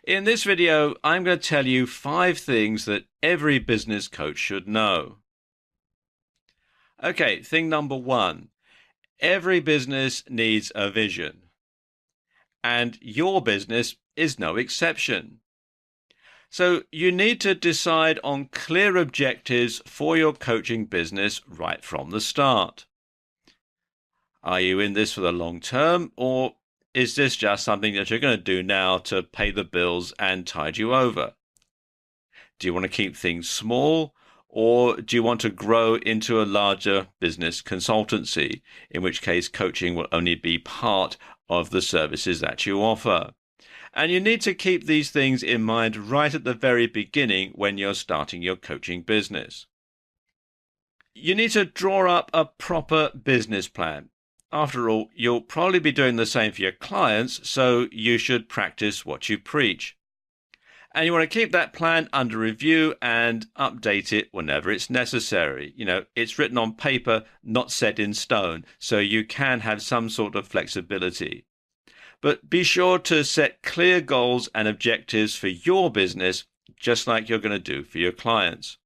In this video, I'm going to tell you 5 things that every business coach should know. Okay, thing number 1. Every business needs a vision, and your business is no exception. So you need to decide on clear objectives for your coaching business right from the start. Are you in this for the long term, or is this just something that you're going to do now to pay the bills and tide you over? Do you want to keep things small, or do you want to grow into a larger business consultancy, in which case coaching will only be part of the services that you offer? And you need to keep these things in mind right at the very beginning when you're starting your coaching business. You need to draw up a proper business plan. After all, you'll probably be doing the same for your clients, so you should practice what you preach. And you want to keep that plan under review and update it whenever it's necessary. It's written on paper, not set in stone, so you can have some sort of flexibility. But be sure to set clear goals and objectives for your business, just like you're going to do for your clients.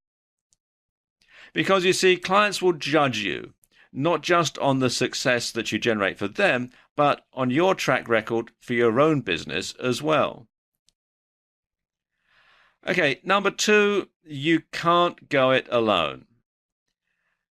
Because you see, clients will judge you, not just on the success that you generate for them, but on your track record for your own business as well. Okay, number 2, you can't go it alone.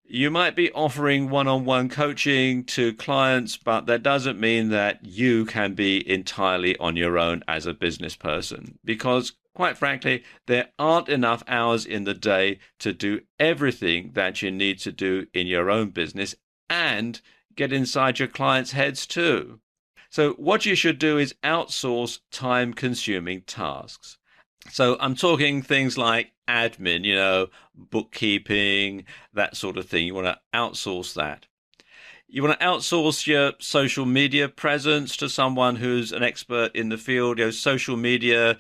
You might be offering one-on-one coaching to clients, but that doesn't mean that you can be entirely on your own as a business person, because quite frankly, there aren't enough hours in the day to do everything that you need to do in your own business and get inside your clients' heads too. So what you should do is outsource time-consuming tasks. So I'm talking things like admin, bookkeeping, that sort of thing. You want to outsource that. You want to outsource your social media presence to someone who's an expert in the field. Social media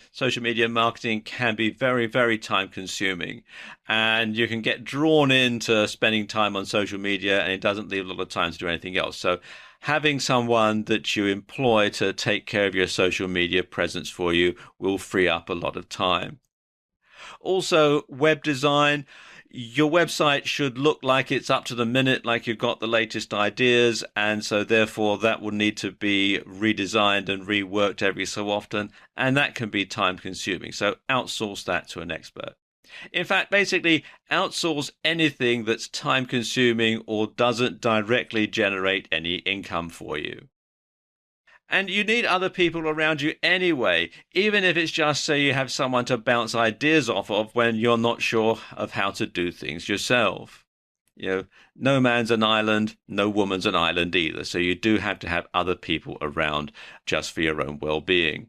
marketing can be very, very time consuming, and you can get drawn into spending time on social media and it doesn't leave a lot of time to do anything else. So having someone that you employ to take care of your social media presence for you will free up a lot of time. Also, web design. Your website should look like it's up to the minute, like you've got the latest ideas, and so therefore that will need to be redesigned and reworked every so often, and that can be time consuming. So outsource that to an expert. In fact, basically outsource anything that's time consuming or doesn't directly generate any income for you. And you need other people around you anyway, even if it's just so you have someone to bounce ideas off of when you're not sure of how to do things yourself. No man's an island, no woman's an island either. So you do have to have other people around just for your own well-being.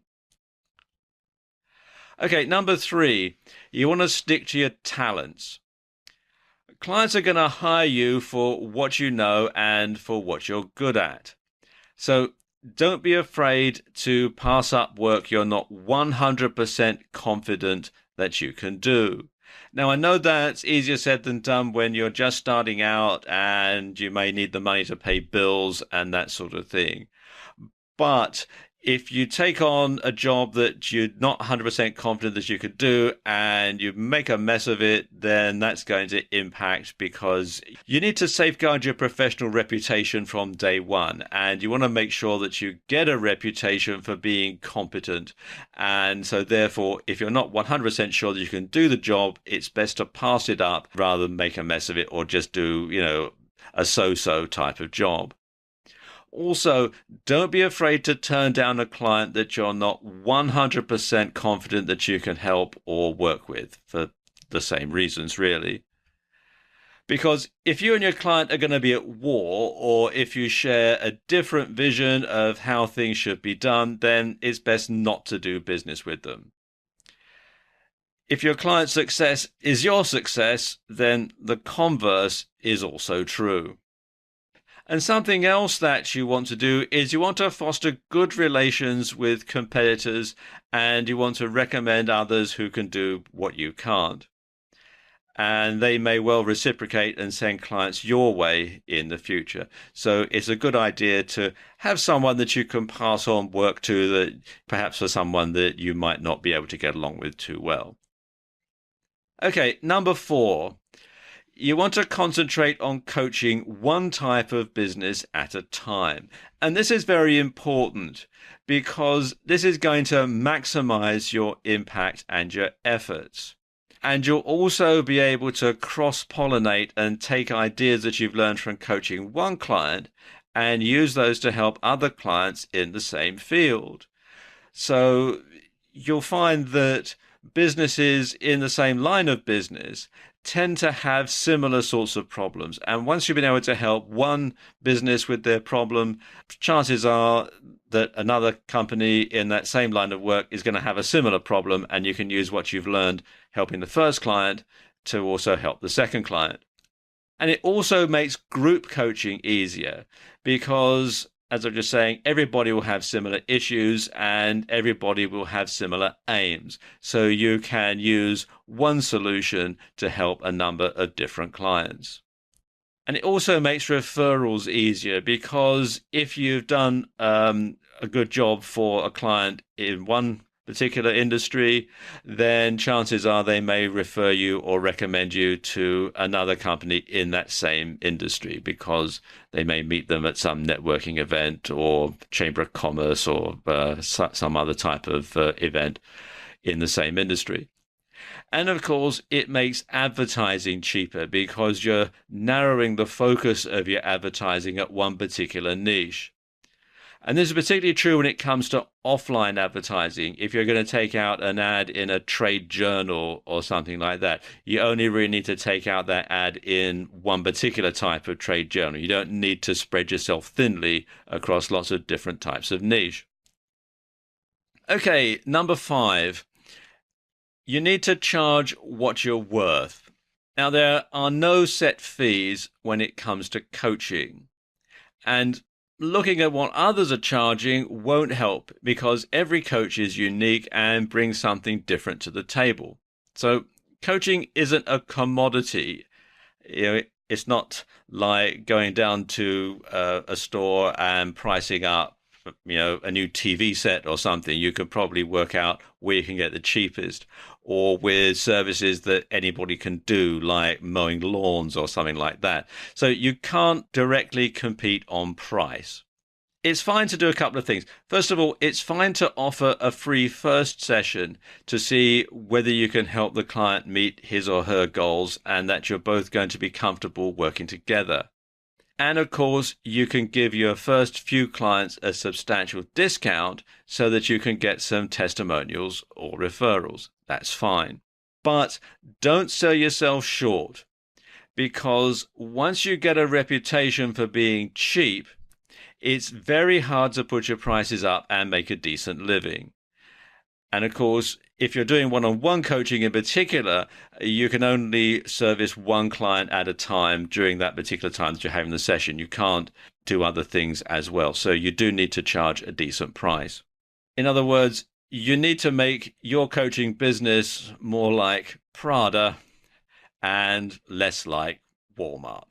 Okay, number 3, you want to stick to your talents. Clients are going to hire you for what you know and for what you're good at. So don't be afraid to pass up work you're not 100% confident that you can do. Now, I know that's easier said than done when you're just starting out and you may need the money to pay bills and that sort of thing. But if you take on a job that you're not 100% confident that you could do and you make a mess of it, then that's going to impact, because you need to safeguard your professional reputation from day one. And you want to make sure that you get a reputation for being competent. And so therefore, if you're not 100% sure that you can do the job, it's best to pass it up rather than make a mess of it or just do, a so-so type of job. Also, don't be afraid to turn down a client that you're not 100% confident that you can help or work with, for the same reasons, really. Because if you and your client are going to be at war, or if you share a different vision of how things should be done, then it's best not to do business with them. If your client's success is your success, then the converse is also true. And something else that you want to do is you want to foster good relations with competitors, and you want to recommend others who can do what you can't. and they may well reciprocate and send clients your way in the future. So it's a good idea to have someone that you can pass on work to, that perhaps for someone that you might not be able to get along with too well. Okay, number 4. You want to concentrate on coaching one type of business at a time. And this is very important because this is going to maximize your impact and your efforts. And you'll also be able to cross-pollinate and take ideas that you've learned from coaching one client and use those to help other clients in the same field. So you'll find that businesses in the same line of business tend to have similar sorts of problems. And once you've been able to help one business with their problem, chances are that another company in that same line of work is going to have a similar problem, and you can use what you've learned helping the first client to also help the second client. And it also makes group coaching easier because, as I'm just saying, everybody will have similar issues and everybody will have similar aims. So you can use one solution to help a number of different clients. And it also makes referrals easier because if you've done a good job for a client in one particular industry, then chances are they may refer you or recommend you to another company in that same industry because they may meet them at some networking event or Chamber of Commerce or some other type of event in the same industry. And of course, it makes advertising cheaper because you're narrowing the focus of your advertising at one particular niche. And this is particularly true when it comes to offline advertising. If you're going to take out an ad in a trade journal or something like that, you only really need to take out that ad in one particular type of trade journal. You don't need to spread yourself thinly across lots of different types of niche. Okay, number 5. You need to charge what you're worth. Now, there are no set fees when it comes to coaching. And looking at what others are charging won't help because every coach is unique and brings something different to the table. So coaching isn't a commodity. It's not like going down to a store and pricing up a new TV set or something. You can probably work out where you can get the cheapest, or with services that anybody can do, like mowing lawns or something like that. So you can't directly compete on price. It's fine to do a couple of things. First of all, it's fine to offer a free first session to see whether you can help the client meet his or her goals and that you're both going to be comfortable working together. And of course, you can give your first few clients a substantial discount so that you can get some testimonials or referrals. That's fine. But don't sell yourself short, because once you get a reputation for being cheap, it's very hard to put your prices up and make a decent living. And of course, if you're doing one-on-one coaching in particular, you can only service one client at a time during that particular time that you're having the session. You can't do other things as well. So you do need to charge a decent price. In other words, you need to make your coaching business more like Prada and less like Walmart.